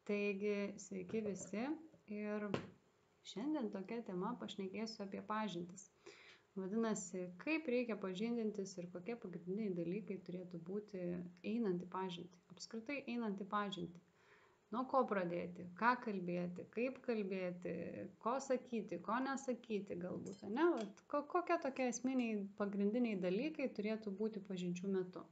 Taigi, sveiki visi ir šiandien tokia tema pašnekėsiu apie pažintis. Vadinasi, kaip reikia pažindintis ir kokie pagrindiniai dalykai turėtų būti einant į pažintį. Apskritai einant į pažintį. Nuo ko pradėti, ką kalbėti, kaip kalbėti, ko sakyti, ko nesakyti galbūt. Ne? Kokie tokie esminiai pagrindiniai dalykai turėtų būti pažinčių metu.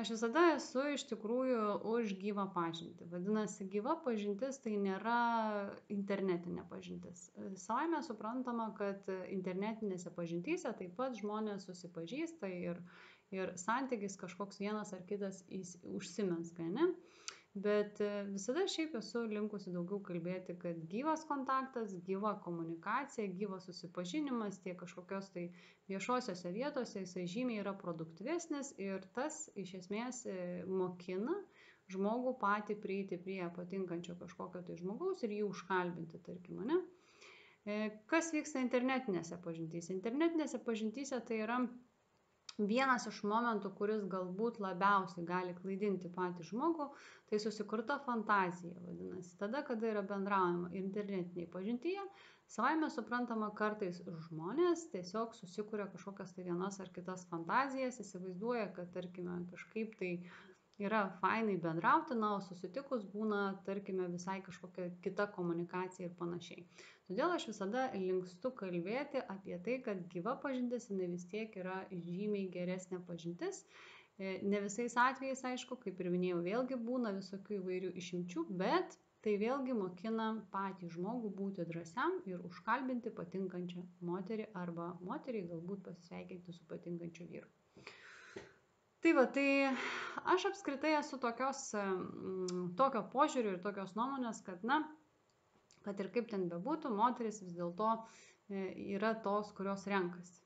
Aš visada esu iš tikrųjų už gyvą pažintį. Vadinasi, gyva pažintis tai nėra internetinė pažintis. Savaime suprantama, kad internetinėse pažintyse taip pat žmonės susipažįsta ir santykis kažkoks vienas ar kitas užsimezga, ne? Bet visada šiaip esu linkusi daugiau kalbėti, kad gyvas kontaktas, gyva komunikacija, gyvas susipažinimas tiek kažkokios tai viešosiose vietose, jisai žymiai yra produktyvesnis ir tas iš esmės mokina žmogų patį prieiti prie patinkančio kažkokio tai žmogaus ir jį užkalbinti, tarkim, ne? Kas vyksta internetinėse pažintyse? Internetinėse pažintyse tai yra vienas iš momentų, kuris galbūt labiausiai gali klaidinti patį žmogų, tai susikurta fantazija, vadinasi. Tada, kada yra bendraujama internetiniai pažintyje, savaime suprantama, kartais žmonės tiesiog susikuria kažkokias tai vienas ar kitas fantazijas, įsivaizduoja, kad, tarkime, kažkaip tai yra fainai bendrauti, o susitikus būna, tarkime, visai kažkokia kita komunikacija ir panašiai. Todėl aš visada linkstu kalbėti apie tai, kad gyva pažintis, jinai vis tiek yra žymiai geresnė pažintis. Ne visais atvejais, aišku, kaip ir minėjau, vėlgi būna visokių įvairių išimčių, bet tai vėlgi mokina patį žmogų būti drąsiam ir užkalbinti patinkančią moterį arba moterį galbūt pasisveikinti su patinkančiu vyru. Tai aš apskritai esu tokio požiūrio ir tokios nuomonės, kad ir kaip ten bebūtų, moteris vis dėlto yra tos, kurios renkasi.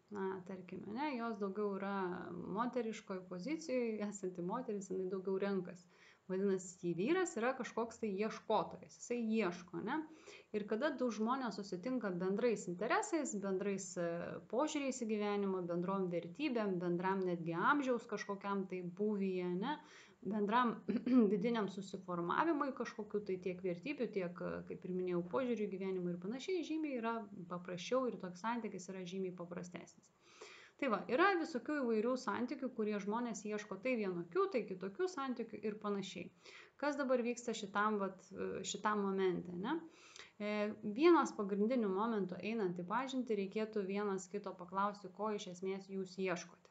Tarkime, ne, jos daugiau yra moteriškoj pozicijoje, esanti moteris, jinai daugiau renkasi. Vadinasi, vyras yra kažkoks tai ieškotojas, jisai ieško, ne? Ir kada du žmonės susitinka bendrais interesais, bendrais požiūriais į gyvenimą, bendrom vertybėm, bendram netgi amžiaus kažkokiam tai būvyje, ne? Bendram vidiniam susiformavimui kažkokiu tai tiek vertybių, tiek, kaip ir minėjau, požiūrių į gyvenimą ir panašiai, žymiai yra paprasčiau ir toks santykis yra žymiai paprastesnis. Tai yra visokių įvairių santykių, kurie žmonės ieško tai vienokių, tai kitokių santykių ir panašiai. Kas dabar vyksta šitam momente, ne? Vienas pagrindinių momentų einant į pažintį reikėtų vienas kito paklausti, ko iš esmės jūs ieškote.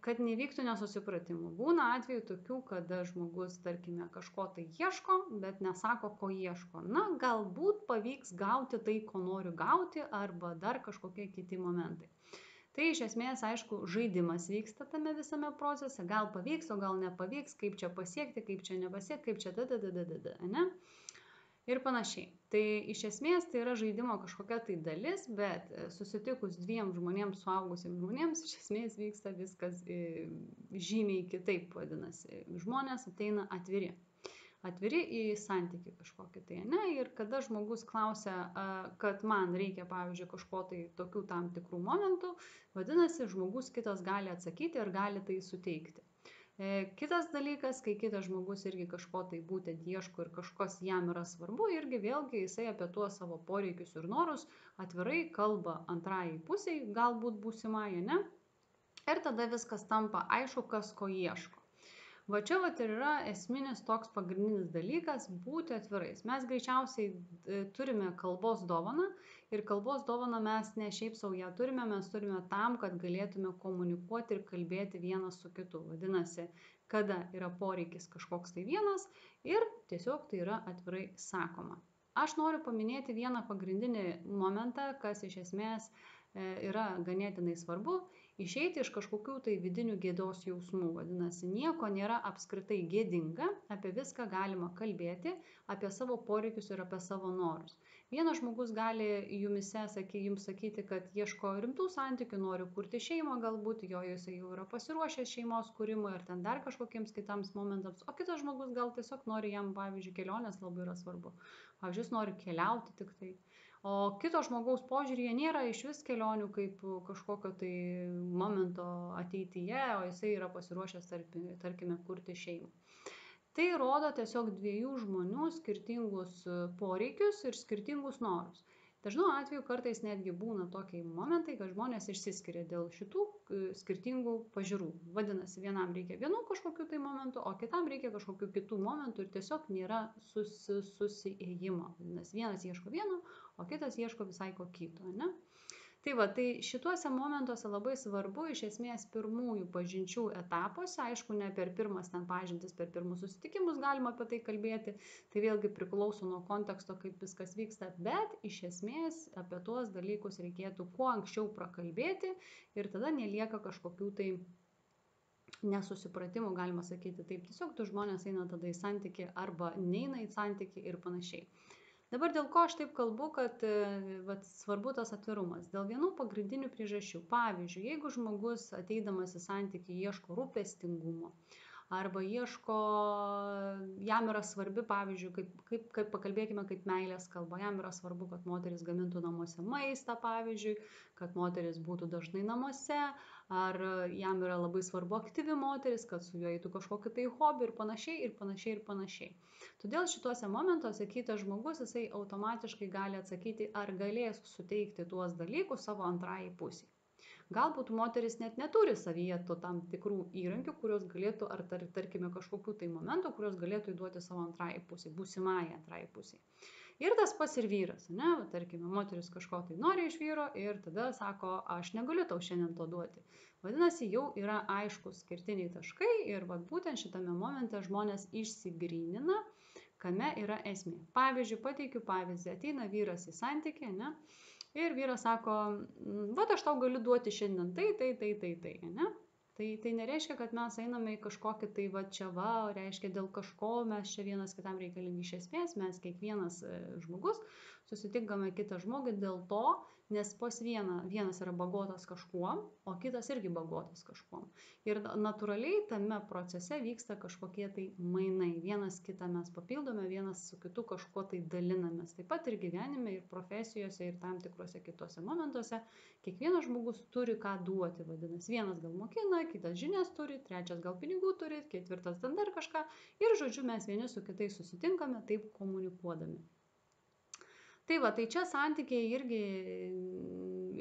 Kad nevyktų nesusipratimų. Būna atveju tokių, kada žmogus, tarkime, kažko tai ieško, bet nesako, ko ieško. Galbūt pavyks gauti tai, ko noriu gauti, arba dar kažkokie kiti momentai. Tai iš esmės, aišku, žaidimas vyksta tame visame procese, gal pavyks, o gal nepavyks, kaip čia pasiekti, kaip čia nepasiekti, kaip čia ne? Ir panašiai. Tai iš esmės tai yra žaidimo kažkokia tai dalis, bet susitikus dviem žmonėms, suaugusiems žmonėms, iš esmės vyksta viskas žymiai kitaip, vadinasi. Žmonės ateina atviri į santykį kažkokį tai, ne? Ir kada žmogus klausia, kad man reikia, pavyzdžiui, kažko tai tokių tam tikrų momentų, vadinasi, žmogus kitas gali atsakyti ir gali tai suteikti. Kitas dalykas, kai kitas žmogus irgi kažko tai būtent ieško ir kažkas jam yra svarbu, irgi vėlgi jisai apie tuos savo poreikius ir norus atvirai kalba antrajai pusiai, galbūt būsimai, ne? Ir tada viskas tampa aišku, kas ko ieško. Va čia ir yra esminis toks pagrindinis dalykas – būti atvirais. Mes greičiausiai turime kalbos dovaną ir kalbos dovaną mes ne šiaip savo ją turime, mes turime tam, kad galėtume komunikuoti ir kalbėti vienas su kitu. Vadinasi, kada yra poreikis kažkoks tai vienas ir tiesiog tai yra atvirai sakoma. Aš noriu paminėti vieną pagrindinį momentą, kas iš esmės yra ganėtinai svarbu – išeiti iš kažkokių tai vidinių gėdos jausmų. Vadinasi, nieko nėra apskritai gėdinga, apie viską galima kalbėti, apie savo poreikius ir apie savo norus. Vienas žmogus gali jums sakyti, kad ieško rimtų santykių, nori kurti šeimą galbūt, jisai jau yra pasiruošęs šeimos kūrimui ir ten dar kažkokiems kitams momentams, o kitas žmogus gal tiesiog nori, jam, pavyzdžiui, kelionės labai yra svarbu. Pavyzdžiui, jis nori keliauti tik tai. O kito žmogaus požiūrėje nėra iš vis kelionių kaip kažkokio tai momento ateityje, o jisai yra pasiruošęs, tarkime, kurti šeimą. Tai rodo tiesiog dviejų žmonių skirtingus poreikius ir skirtingus norus. Dažnu atveju kartais netgi būna tokie momentai, kad žmonės išsiskiria dėl šitų skirtingų pažiūrų. Vadinasi, vienam reikia vienų kažkokių tai momentų, o kitam reikia kažkokių kitų momentų ir tiesiog nėra susiėjimo. Vadinasi, vienas ieško vieno, o kitas ieško visai ko kito, ne? Tai va, tai šituose momentuose labai svarbu iš esmės pirmųjų pažinčių etapuose, aišku, ne per pirmas ten pažintis, per pirmus susitikimus galima apie tai kalbėti, tai vėlgi priklauso nuo konteksto, kaip viskas vyksta, bet iš esmės apie tuos dalykus reikėtų kuo anksčiau prakalbėti ir tada nelieka kažkokių tai nesusipratimų, galima sakyti taip, tiesiog du žmonės eina tada į santykį arba neina į santykį ir panašiai. Dabar dėl ko aš taip kalbu, kad svarbu tas atvirumas. Dėl vienų pagrindinių priežasčių. Pavyzdžiui, jeigu žmogus ateidamas į santykį ieško rūpestingumo, arba ieško, jam yra svarbi, pavyzdžiui, kaip pakalbėkime, kaip meilės kalba, jam yra svarbu, kad moteris gamintų namuose maistą, pavyzdžiui, kad moteris būtų dažnai namuose, ar jam yra labai svarbu aktyvi moteris, kad su juo eitų kažkokį tai hobį ir panašiai, ir panašiai, ir panašiai. Todėl šituose momentuose kitas žmogus, jisai automatiškai gali atsakyti, ar galės suteikti tuos dalykus savo antrajai pusiai. Galbūt moteris net neturi savyje to tam tikrų įrankių, kurios galėtų, ar tarkime kažkokių tai momentų, kurios galėtų įduoti savo antrajai pusiai, būsimai antrajai pusiai. Ir tas pats ir vyras, ne? Tarkime, moteris kažko tai nori iš vyro ir tada sako, aš negaliu tau šiandien to duoti. Vadinasi, jau yra aiškus skirtiniai taškai ir būtent šitame momente žmonės išsigrynina, kame yra esmė. Pavyzdžiui, pateikiu pavyzdį, ateina vyras į santykį, ne? Ir vyras sako, aš tau galiu duoti šiandien tai, ne? Tai nereiškia, kad mes einame į kažkokį tai reiškia dėl kažko, mes čia vienas kitam reikalingi. Iš esmės, mes kiekvienas žmogus susitinkame kitą žmogų dėl to, nes pas vienas yra bagotas kažkuom, o kitas irgi bagotas kažkuom. Ir natūraliai tame procese vyksta kažkokie tai mainai. Vienas kitą mes papildome, vienas su kitu kažkuo tai dalinamės. Taip pat ir gyvenime, ir profesijose, ir tam tikrose kitose momentuose. Kiekvienas žmogus turi ką duoti, vadinasi. Vienas gal mokina, kitas žinias turi, trečias gal pinigų turi, ketvirtas ten dar kažką. Ir žodžiu, mes vieni su kitais susitinkame taip komunikuodami. Tai va, tai čia santykiai irgi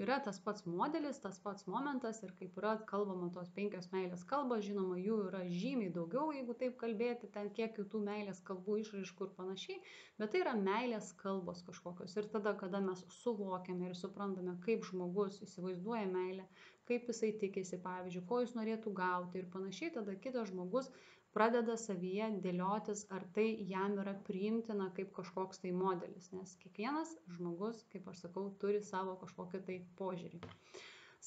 yra tas pats modelis, tas pats momentas ir kaip yra kalbama tos 5 meilės kalbos, žinoma, jų yra žymiai daugiau, jeigu taip kalbėti, ten kiek tų meilės kalbų išraiškų ir panašiai, bet tai yra meilės kalbos kažkokios. Ir tada, kada mes suvokiame ir suprantame, kaip žmogus įsivaizduoja meilę, kaip jisai tikisi, pavyzdžiui, ko jis norėtų gauti ir panašiai, tada kitas žmogus pradeda savyje dėliotis, ar tai jam yra priimtina kaip kažkoks tai modelis, nes kiekvienas žmogus, kaip aš sakau, turi savo kažkokį tai požiūrį.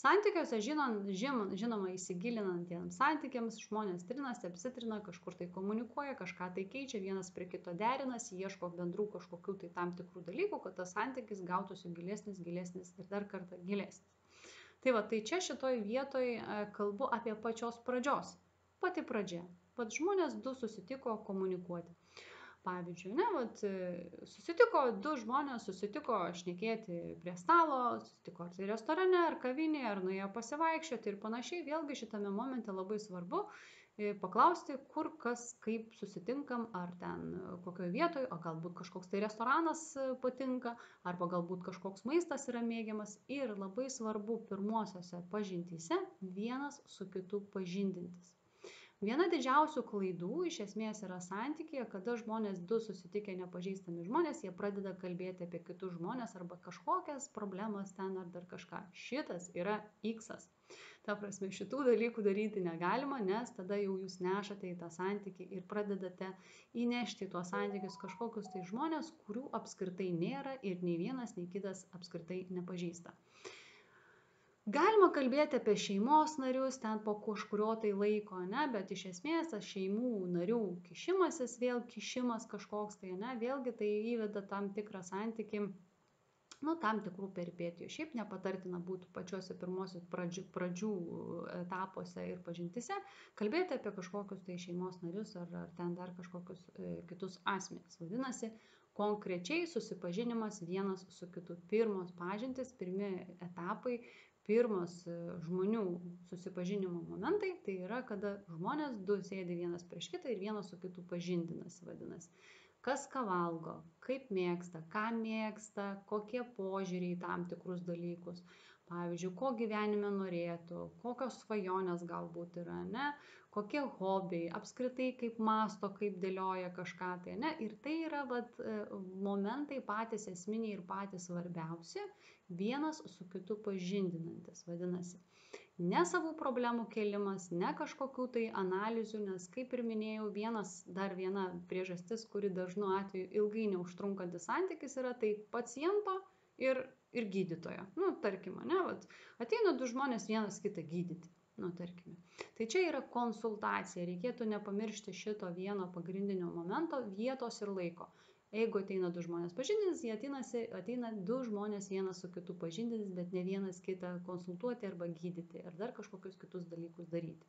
Santykiuose, žinoma, įsigilinantiems santykiams, žmonės trinasi, apsitrina, kažkur tai komunikuoja, kažką tai keičia, vienas prie kito derinasi, ieško bendrų kažkokių tai tam tikrų dalykų, kad tas santykis gautųsi gilesnis ir dar kartą gilesnis. Tai va, tai čia šitoj vietoj kalbu apie pačios pradžios, pati pradžia. Vat žmonės du susitiko komunikuoti. Pavyzdžiui, susitiko du žmonės, susitiko šnekėti prie stalo, susitiko ar restorane, ar kavinėje, ar nuėjo pasivaikščioti ir panašiai. Vėlgi šitame momente labai svarbu paklausti, kur kas kaip susitinkam, ar ten kokioje vietoje, o galbūt kažkoks tai restoranas patinka, arba galbūt kažkoks maistas yra mėgiamas. Ir labai svarbu pirmuosiuose pažintyse vienas su kitu pažindintis. Viena didžiausių klaidų iš esmės yra santykyje, kada žmonės du susitikę nepažįstami žmonės, jie pradeda kalbėti apie kitus žmonės arba kažkokias problemas ten ar dar kažką. Šitas yra X-as. Ta prasme, šitų dalykų daryti negalima, nes tada jau jūs nešate į tą santykį ir pradedate įnešti į tuos santykius kažkokius tai žmonės, kurių apskritai nėra ir nei vienas, nei kitas apskritai nepažįsta. Galima kalbėti apie šeimos narius ten po kažkurio tai laiko, ne, bet iš esmės tas šeimų narių kišimasis, vėl kišimas kažkoks tai, ne, vėlgi tai įveda tam tikrą santykį, tam tikrų peripetijų. Šiaip nepatartina būtų pačiuose pirmosios pradžių etapuose ir pažintise kalbėti apie kažkokius tai šeimos narius ar ten dar kažkokius kitus asmenis. Vadinasi, konkrečiai susipažinimas vienas su kitu. Pirmos pažintys, pirmi etapai, pirmos žmonių susipažinimo momentai, tai yra, kada žmonės du sėdi vienas prieš kitą ir vienas su kitu pažindinasi, vadinasi. Kas ką valgo, kaip mėgsta, ką mėgsta, kokie požiūriai į tam tikrus dalykus. Pavyzdžiui, ko gyvenime norėtų, kokios svajonės galbūt yra, ne? Kokie hobiai, apskritai kaip masto, kaip dėlioja kažką tai, ne? Ir tai yra momentai patys esminiai ir patys svarbiausi, vienas su kitu pažindinantis, vadinasi. Ne savų problemų kėlimas, ne kažkokių tai analizių, nes kaip ir minėjau, dar viena priežastis, kuri dažnu atveju ilgai neužtrunkantis santykis yra, tai paciento ir gydytojo. Nu, tarkime, ne, ateina du žmonės vienas kitą gydyti. Nu, tarkime. Tai čia yra konsultacija, reikėtų nepamiršti šito vieno pagrindinio momento, vietos ir laiko. Jeigu ateina du žmonės pažindintis, jie ateina du žmonės vienas su kitu pažindintis, bet ne vienas kitą konsultuoti arba gydyti ir dar kažkokius kitus dalykus daryti.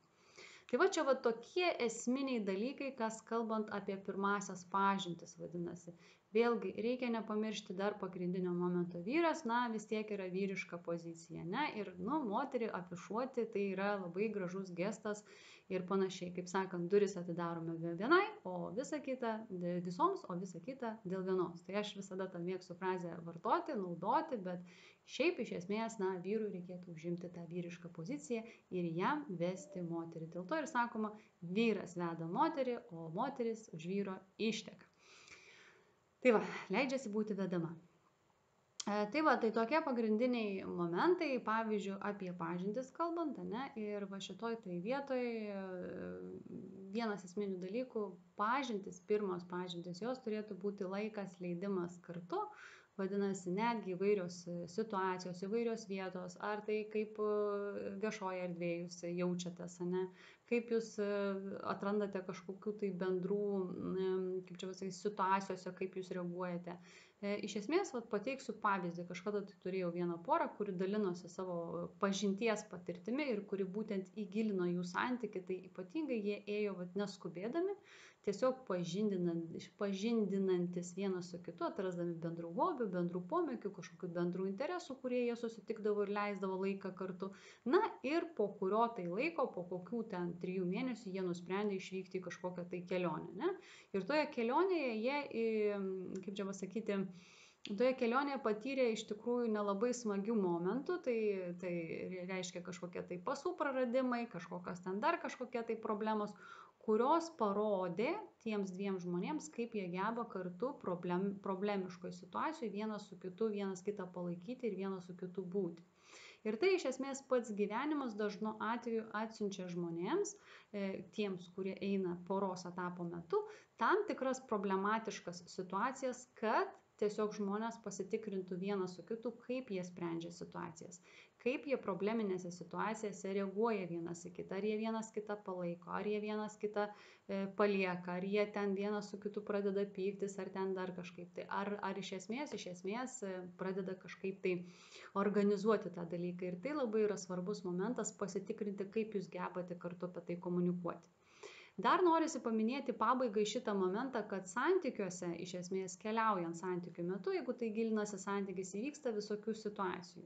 Tai čia tokie esminiai dalykai, kas kalbant apie pirmasias pažintis, vadinasi. Vėlgi, reikia nepamiršti dar pagrindinio momento. Vyras, vis tiek yra vyriška pozicija, ne? Ir, moterį afišuoti, tai yra labai gražus gestas ir panašiai. Kaip sakant, duris atidarome vienai, o visa kita visoms, o visa kita dėl vienos. Tai aš visada tą mėgstu frazę vartoti, naudoti, bet šiaip iš esmės, vyrui reikėtų užimti tą vyrišką poziciją ir jam vesti moterį. Dėl to ir sakoma, vyras veda moterį, o moteris už vyro išteka. Tai leidžiasi būti vedama. Tai tokie pagrindiniai momentai, pavyzdžiui, apie pažintis kalbant, ne, ir šitoj tai vietoj vienas esminių dalykų, pirmos pažintis, jos turėtų būti laikas leidimas kartu, vadinasi, netgi įvairios situacijos, įvairios vietos, ar tai kaip viešoje erdvėje jūs jaučiatės, ne, kaip jūs atrandate kažkokių tai bendrų, kaip čia pasakyti, situacijose, kaip jūs reaguojate. Iš esmės, pateiksiu pavyzdį, kažkada turėjau vieną porą, kuri dalinosi savo pažinties patirtimi ir kuri būtent įgilino jų santykį, tai ypatingai jie ėjo neskubėdami, tiesiog pažindinantis vienas su kitu, atrasdami bendrų hobių, bendrų pomėgių, kažkokių bendrų interesų, kurie jie susitikdavo ir leisdavo laiką kartu. Na ir po kurio tai laiko, po kokių ten 3 mėnesių jie nusprendė išvykti į kažkokią tai kelionę, ne? Ir toje kelionėje jie, kaip čia pasakyti, toje kelionėje patyrė iš tikrųjų nelabai smagių momentų, tai reiškia kažkokie tai pasų praradimai, kažkokios ten dar kažkokie tai problemos, kurios parodė tiems dviem žmonėms, kaip jie geba kartu problemiškoje situacijoje vienas kitą palaikyti ir vienas su kitu būti. Ir tai iš esmės pats gyvenimas dažnu atveju atsiunčia žmonėms, tiems, kurie eina poros etapo metu, tam tikras problematiškas situacijas, kad tiesiog žmonės pasitikrintų vienas su kitu, kaip jie sprendžia situacijas, kaip jie probleminėse situacijose reaguoja vienas į kitą, ar jie vienas kitą palaiko, ar jie vienas kitą palieka, ar jie ten vienas su kitu pradeda pyktis, ar ten dar kažkaip tai, ar iš esmės pradeda kažkaip tai organizuoti tą dalyką. Ir tai labai yra svarbus momentas pasitikrinti, kaip jūs gebate kartu apie tai komunikuoti. Dar norisi paminėti pabaigai šitą momentą, kad santykiuose, iš esmės keliaujant santykių metu, jeigu tai gilinasi santykis, įvyksta visokių situacijų.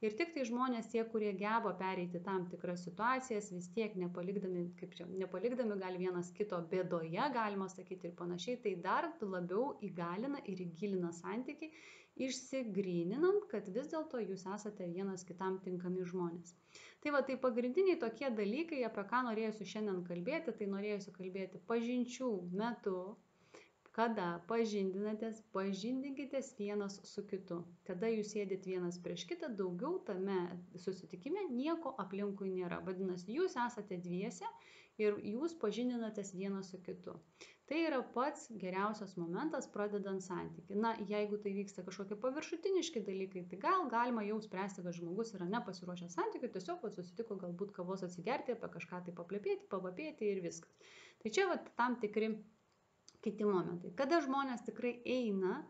Ir tik tai žmonės tie, kurie geba pereiti tam tikras situacijas, vis tiek nepalikdami gali vienas kito bėdoje, galima sakyti ir panašiai, tai dar labiau įgalina ir įgilina santykį, išsigryninant, kad vis dėlto jūs esate vienas kitam tinkami žmonės. Tai pagrindiniai tokie dalykai, apie ką norėsiu šiandien kalbėti, tai norėsiu kalbėti pažinčių metu, kada pažindinatės, pažindinkitės vienas su kitu. Kada jūs sėdit vienas prieš kitą, daugiau tame susitikime nieko aplinkui nėra. Vadinasi, jūs esate dviese ir jūs pažindinatės vienas su kitu. Tai yra pats geriausias momentas pradedant santykį. Na, jeigu tai vyksta kažkokie paviršutiniški dalykai, tai galima jau spręsti, kad žmogus yra nepasiruošęs santykiui, tiesiog susitiko galbūt kavos atsigerti, apie kažką tai paplepėti, pavapėti ir viskas. Tai čia tam tikri kiti momentai. Kada žmonės tikrai eina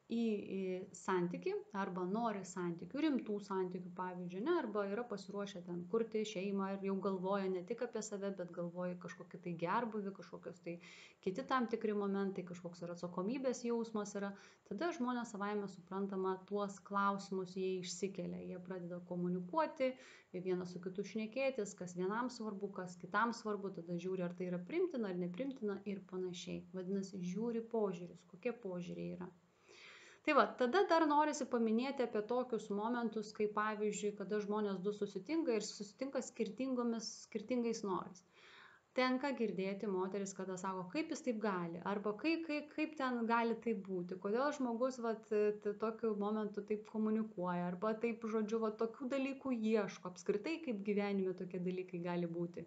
į santykį arba nori santykių, rimtų santykių pavyzdžiui, ne, arba yra pasiruošę ten kurti šeimą ir jau galvoja ne tik apie save, bet galvoja kažkokį tai gerbuvį, kažkokios tai kiti tam tikri momentai, kažkoks ir atsakomybės jausmas yra, tada žmonės savaime suprantama tuos klausimus jie išsikelia, jie pradeda komunikuoti, vienas su kitu šnekėtis, kas vienam svarbu, kas kitam svarbu, tada žiūri, ar tai yra primtina ar neprimtina ir panašiai. Vadinasi, žiūri požiūris, kokie požiūriai yra. Tai va, tada dar norisi paminėti apie tokius momentus, kaip pavyzdžiui, kada žmonės du susitinka ir susitinka skirtingais norais. Tenka girdėti moteris, kada sako, kaip jis taip gali, arba kaip ten gali taip būti, kodėl žmogus tokiu momentu taip komunikuoja, arba taip, žodžiu, tokių dalykų ieško, apskritai kaip gyvenime tokie dalykai gali būti.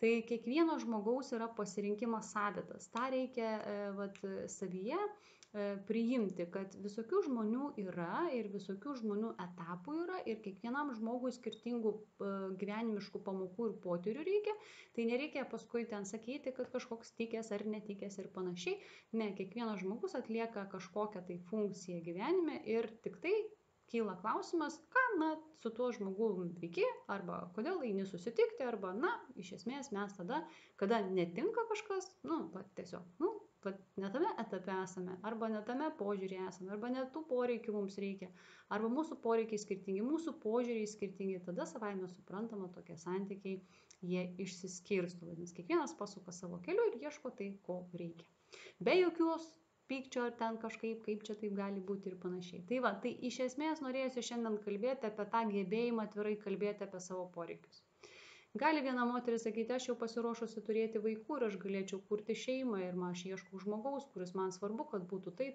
Tai kiekvieno žmogaus yra pasirinkimas savitas, tą reikia savyje priimti, kad visokių žmonių yra ir visokių žmonių etapų yra ir kiekvienam žmogui skirtingų gyvenimiškų pamokų ir potyrių reikia, tai nereikia paskui ten sakyti, kad kažkoks tikęs ar netikęs ir panašiai. Ne, kiekvienas žmogus atlieka kažkokią tai funkciją gyvenime ir tik tai kyla klausimas, ką su tuo žmogum veiki, arba kodėl eini susitikti, arba iš esmės mes tada, kada netinka kažkas, tiesiog, ne tame etape esame, arba ne tame požiūrėje esame, arba ne tų poreikių mums reikia, arba mūsų poreikiai skirtingi, mūsų požiūriai skirtingi, tada savaime suprantama tokie santykiai, jie išsiskirsto, vadinasi, kiekvienas pasuka savo keliu ir ieško tai, ko reikia. Be jokios pykčio ar ten kažkaip, kaip čia taip gali būti ir panašiai. Tai iš esmės norėsiu šiandien kalbėti apie tą gebėjimą atvirai kalbėti apie savo poreikius. Gali viena moteris sakyti, aš jau pasiruošusi turėti vaikų ir aš galėčiau kurti šeimą ir aš ieškau žmogaus, kuris man svarbu, kad būtų tai.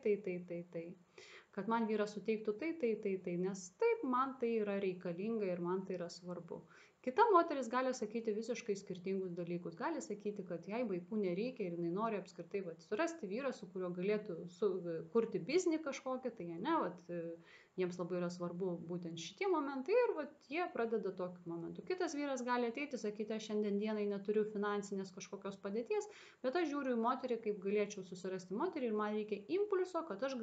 Kad man vyras suteiktų tai, nes taip man tai yra reikalinga ir man tai yra svarbu. Kita moteris gali sakyti visiškai skirtingus dalykus. Gali sakyti, kad jai vaikų nereikia ir jinai nori apskritai surasti vyrą, su kuriuo galėtų kurti biznį kažkokį, tai jiems labai yra svarbu būtent šitie momentai ir jie pradeda tokiu momentu. Kitas vyras gali ateiti, sakyti, aš šiandien dienai neturiu finansinės kažkokios padėties, bet aš žiūriu į moterį, kaip galėčiau susirasti moterį ir man reikia impulso, kad aš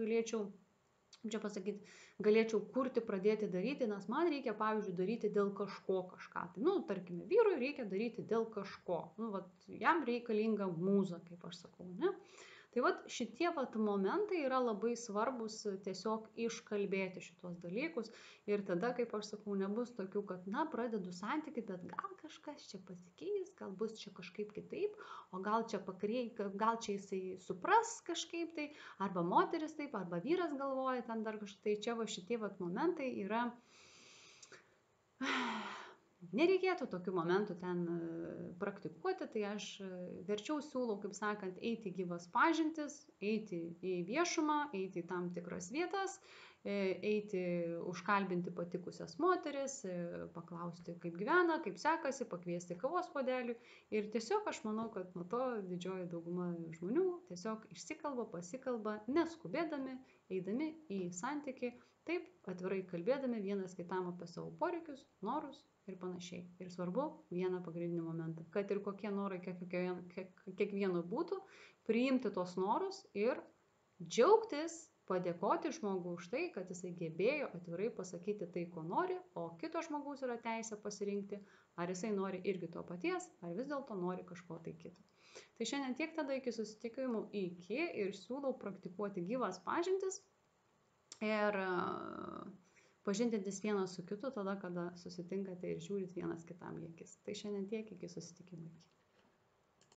galėčiau kurti, pradėti daryti, nes man reikia, pavyzdžiui, daryti dėl kažko kažką. Tai, tarkime, vyrui reikia daryti dėl kažko. Jam reikalinga mūza, kaip aš sakau, ne? Tai šitie momentai yra labai svarbus tiesiog iškalbėti šitos dalykus ir tada, kaip aš sakau, nebus tokių, kad, pradedu santykį, bet gal kažkas čia pasikeis, gal bus čia kažkaip kitaip, o gal čia jisai supras kažkaip tai, arba moteris taip, arba vyras galvoja ten dar kažkaip, tai čia šitie momentai yra... Nereikėtų tokių momentų ten praktikuoti, tai aš verčiau siūlau, kaip sakant, eiti į gyvas pažintis, eiti į viešumą, eiti į tam tikras vietas, eiti užkalbinti patikusias moteris, paklausti, kaip gyvena, kaip sekasi, pakviesti kavos puodelių. Ir tiesiog aš manau, kad nuo to didžioji dauguma žmonių tiesiog išsikalba, pasikalba, neskubėdami, eidami į santykį, taip atvirai kalbėdami vienas kitam apie savo poreikius, norus ir panašiai. Ir svarbu vieną pagrindinį momentą, kad ir kokie norai kiekvieno būtų, priimti tos norus ir džiaugtis, padėkoti žmogui už tai, kad jisai gebėjo atvirai pasakyti tai, ko nori, o kito žmogaus yra teisė pasirinkti, ar jisai nori irgi to paties, ar vis dėlto nori kažko tai kito. Tai šiandien tiek, tada iki susitikimų ir siūlau praktikuoti gyvas pažintis ir pažindintis vienas su kitu tada, kada susitinkate ir žiūrit vienas kitam į akis. Tai šiandien tiek, iki susitikimų.